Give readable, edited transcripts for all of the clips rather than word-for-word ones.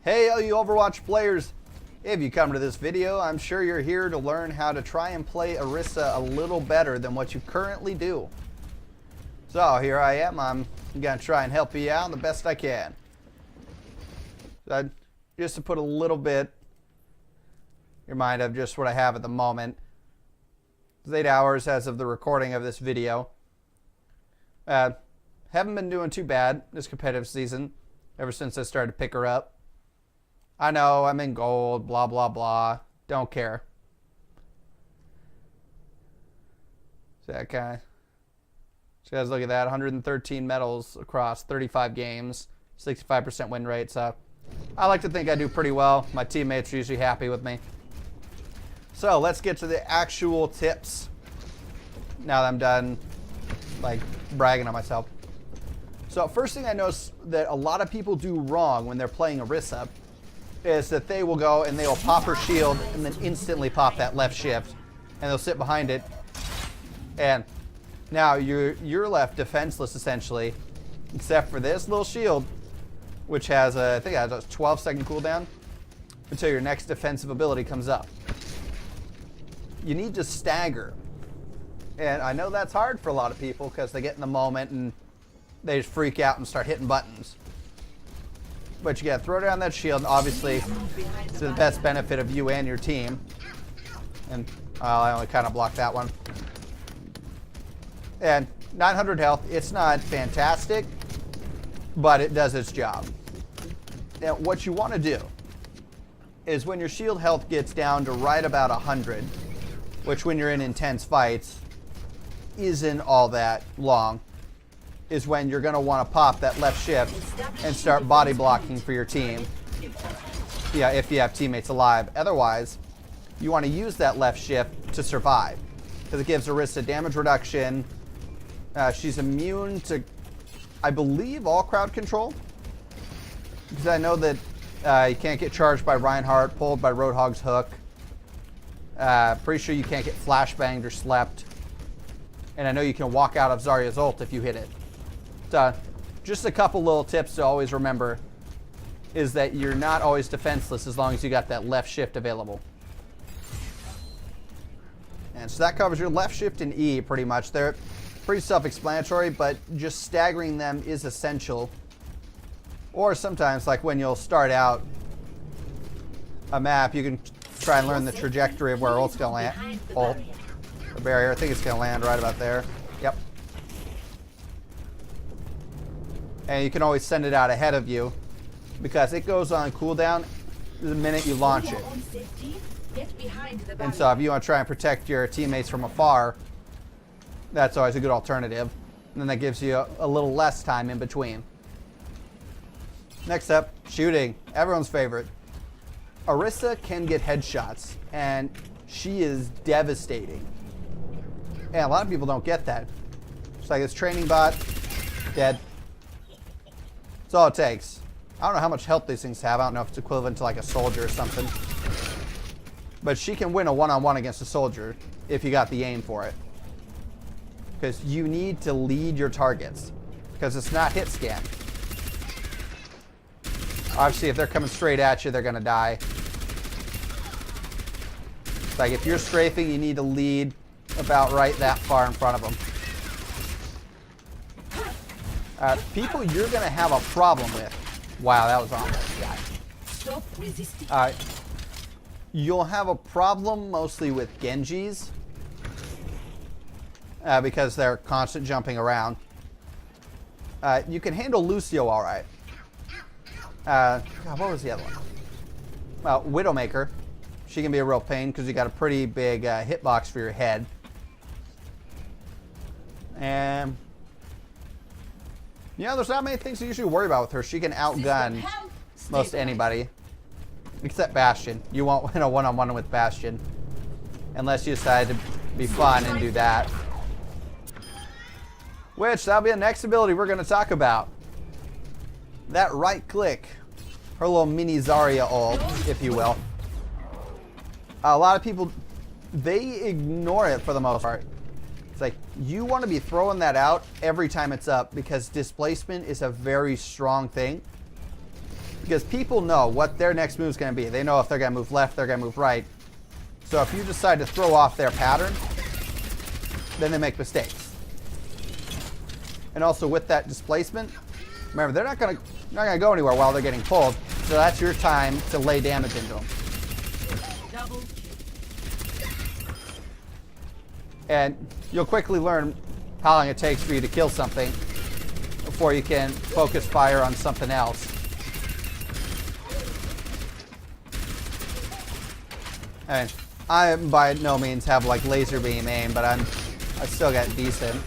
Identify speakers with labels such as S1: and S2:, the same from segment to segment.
S1: Hey, all you Overwatch players! If you come to this video, I'm sure you're here to learn how to try and play Orisa a little better than what you currently do. So here I am. I'm gonna try and help you out the best I can. So just to put a little bit in your mind of just what I have at the moment. It's 8 hours as of the recording of this video. Haven't been doing too bad this competitive season ever since I started to pick her up. I know I'm in gold, blah, blah, blah. Don't care. So that kind of... So guys, look at that. 113 medals across 35 games. 65% win rate. So I like to think I do pretty well. My teammates are usually happy with me. So let's get to the actual tips. Now that I'm done, like, bragging on myself. So first thing I notice that a lot of people do wrong when they're playing Orisa is that they will go and they will pop her shield and then instantly pop that left shift and they'll sit behind it, and now you're left defenseless essentially, except for this little shield, which has I think it has a 12-second cooldown until your next defensive ability comes up. You need to stagger, and I know that's hard for a lot of people because they get in the moment and they just freak out and start hitting buttons. But you gotta throw down that shield, obviously, to the best benefit of you and your team. And I only kind of blocked that one. And 900 health, it's not fantastic, but it does its job. Now, what you want to do is when your shield health gets down to right about 100, which when you're in intense fights isn't all that long, is when you're going to want to pop that left shift and start body blocking for your team. Yeah, if you have teammates alive. Otherwise, you want to use that left shift to survive, because it gives Orisa damage reduction. She's immune to, I believe, all crowd control, because I know that you can't get charged by Reinhardt, pulled by Roadhog's hook. Pretty sure you can't get flashbanged or slept. And I know you can walk out of Zarya's ult if you hit it. Just a couple little tips to always remember is that you're not always defenseless as long as you got that left shift available. And so that covers your left shift and E pretty much. They're pretty self-explanatory, but just staggering them is essential. Or sometimes, like when you'll start out a map, you can try and learn the trajectory of where ult's gonna land. Ult, the barrier, I think it's gonna land right about there. Yep. And you can always send it out ahead of you because it goes on cooldown the minute you launch it. And so if you want to try and protect your teammates from afar, that's always a good alternative. And then that gives you a little less time in between. Next up, shooting. Everyone's favorite. Orisa can get headshots, and she is devastating. And a lot of people don't get that. It's like this training bot, dead. That's all it takes. I don't know how much health these things have. I don't know if it's equivalent to like a soldier or something. But she can win a one-on-one against a soldier if you got the aim for it. Because you need to lead your targets. Because it's not hit scan. Obviously, if they're coming straight at you, they're going to die. Like if you're strafing, you need to lead about right that far in front of them. People you're going to have a problem with. Wow, that was almost guy.
S2: Stop resisting.
S1: You'll have a problem mostly with Genjis. Because they're constant jumping around. You can handle Lucio alright. God, what was the other one? Widowmaker. She can be a real pain because you got a pretty big hitbox for your head. And... you know, there's not many things to usually worry about with her. She can outgun most anybody. Except Bastion. You won't win a one-on-one with Bastion. Unless you decide to be fun and do that. Which, that'll be the next ability we're going to talk about. That right click. Her little mini Zarya ult, if you will. A lot of people, they ignore it for the most part. It's like, you want to be throwing that out every time it's up because displacement is a very strong thing. Because people know what their next move is going to be. They know if they're going to move left, they're going to move right. So if you decide to throw off their pattern, then they make mistakes. And also with that displacement, remember, they're not going to go anywhere while they're getting pulled. So that's your time to lay damage into them. And you'll quickly learn how long it takes for you to kill something before you can focus fire on something else. And I by no means have like laser beam aim, but I still got decent.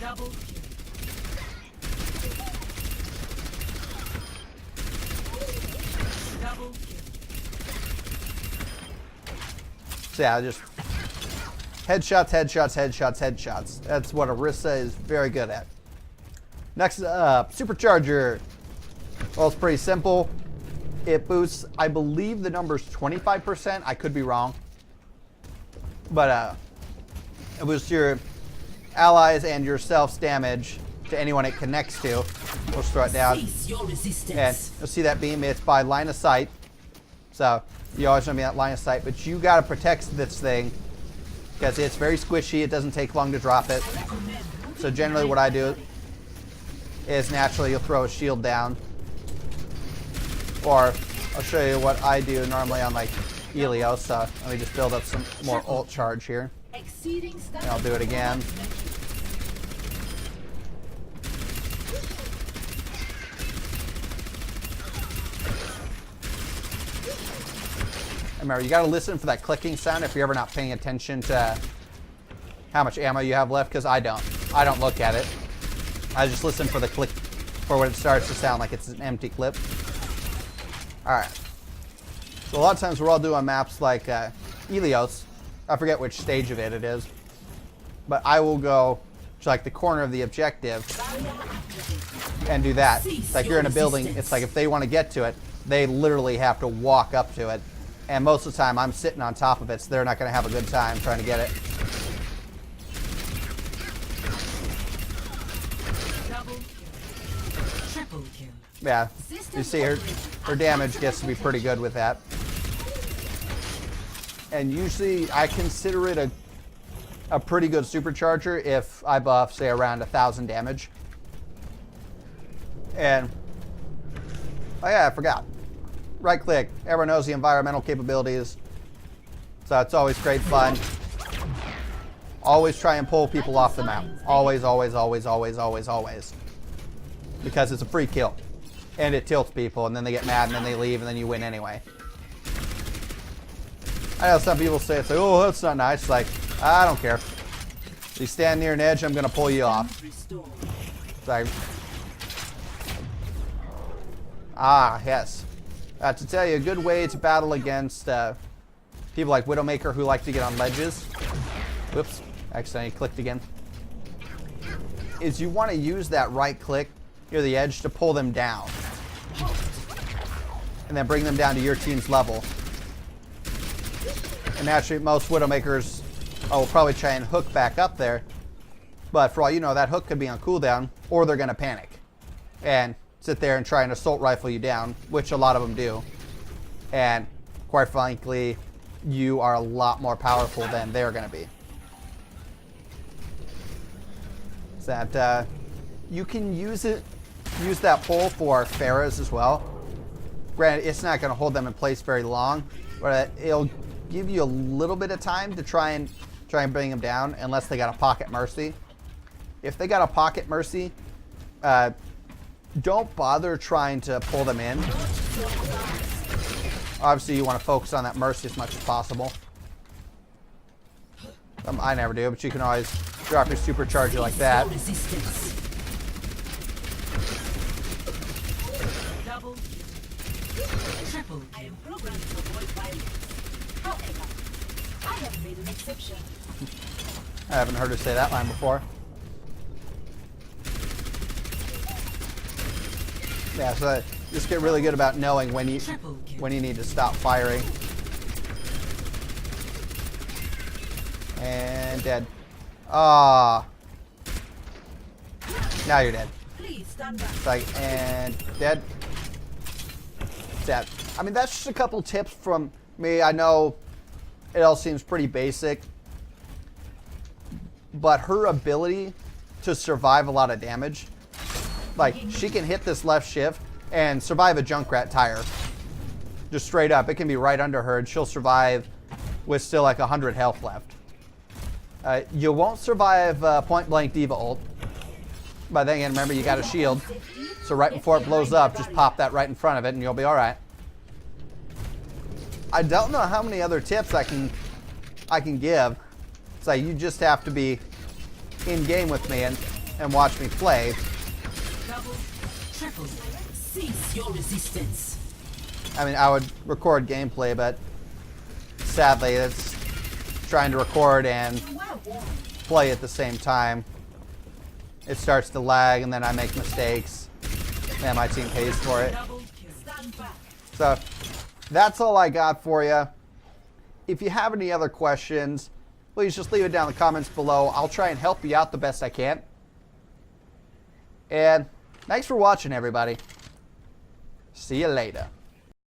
S1: So yeah, just headshots, headshots, headshots, headshots. That's what Orisa is very good at. Next up, Supercharger. Well, it's pretty simple. It boosts, I believe the number's 25%. I could be wrong. But it boosts your allies and yourself's damage to anyone it connects to. We'll just throw it down. And you'll see that beam. It's by line of sight. So you always want to be at line of sight. But you got to protect this thing because it's very squishy. It doesn't take long to drop it. So generally what I do is naturally you'll throw a shield down. Or I'll show you what I do normally on like Helios. So let me just build up some more ult charge here. And I'll do it again. Remember, you got to listen for that clicking sound if you're ever not paying attention to how much ammo you have left, because I don't look at it. I just listen for the click, for when it starts to sound like it's an empty clip. Alright. So a lot of times we're all doing maps like Helios. I forget which stage of it is. But I will go to like the corner of the objective and do that. It's like you're in a building. It's like if they want to get to it, they literally have to walk up to it. And most of the time I'm sitting on top of it, so they're not going to have a good time trying to get it. Yeah, you see her damage gets to be pretty good with that. And usually I consider it a pretty good supercharger if I buff, say, around 1,000 damage. And, oh yeah, I forgot. Right click, everyone knows the environmental capabilities. So it's always great fun. Always try and pull people off the map. Always, always, always, always, always, always. Because it's a free kill. And it tilts people, and then they get mad, and then they leave, and then you win anyway. I know some people say, it's like, oh, that's not nice. It's like, I don't care. If you stand near an edge, I'm going to pull you off. It's like, yes. To tell you, a good way to battle against people like Widowmaker who like to get on ledges. Whoops, accidentally clicked again. Is you want to use that right click near the edge to pull them down. And then bring them down to your team's level. And naturally, most Widowmakers will probably try and hook back up there. But for all you know, that hook could be on cooldown, or they're going to panic. And sit there and try and assault rifle you down, which a lot of them do. And quite frankly, you are a lot more powerful than they're going to be. So that you can use that pull for Pharahs as well. Granted, it's not going to hold them in place very long, but it'll give you a little bit of time to try and bring them down, unless they got a pocket mercy. If they got a pocket mercy, don't bother trying to pull them in. Obviously, you want to focus on that mercy as much as possible. I never do, but you can always drop your supercharger like that. I haven't heard her say that line before. Yeah, so just get really good about knowing when you need to stop firing. And dead. Ah. Now you're dead. It's like, and dead. Sad. I mean, that's just a couple tips from me. I know it all seems pretty basic, but her ability to survive a lot of damage, like she can hit this left shift and survive a Junkrat tire. Just straight up. It can be right under her and she'll survive with still like 100 health left. You won't survive point blank Diva ult. But then again, remember you got a shield. So right before it blows up, just pop that right in front of it and you'll be alright. I don't know how many other tips I can give. So you just have to be in game with me and watch me play.
S2: Double, triple, cease your resistance.
S1: I mean, I would record gameplay, but sadly it's trying to record and play at the same time. It starts to lag and then I make mistakes and my team pays for it. So that's all I got for you. If you have any other questions, please just leave it down in the comments below. I'll try and help you out the best I can. And thanks for watching, everybody. See you later.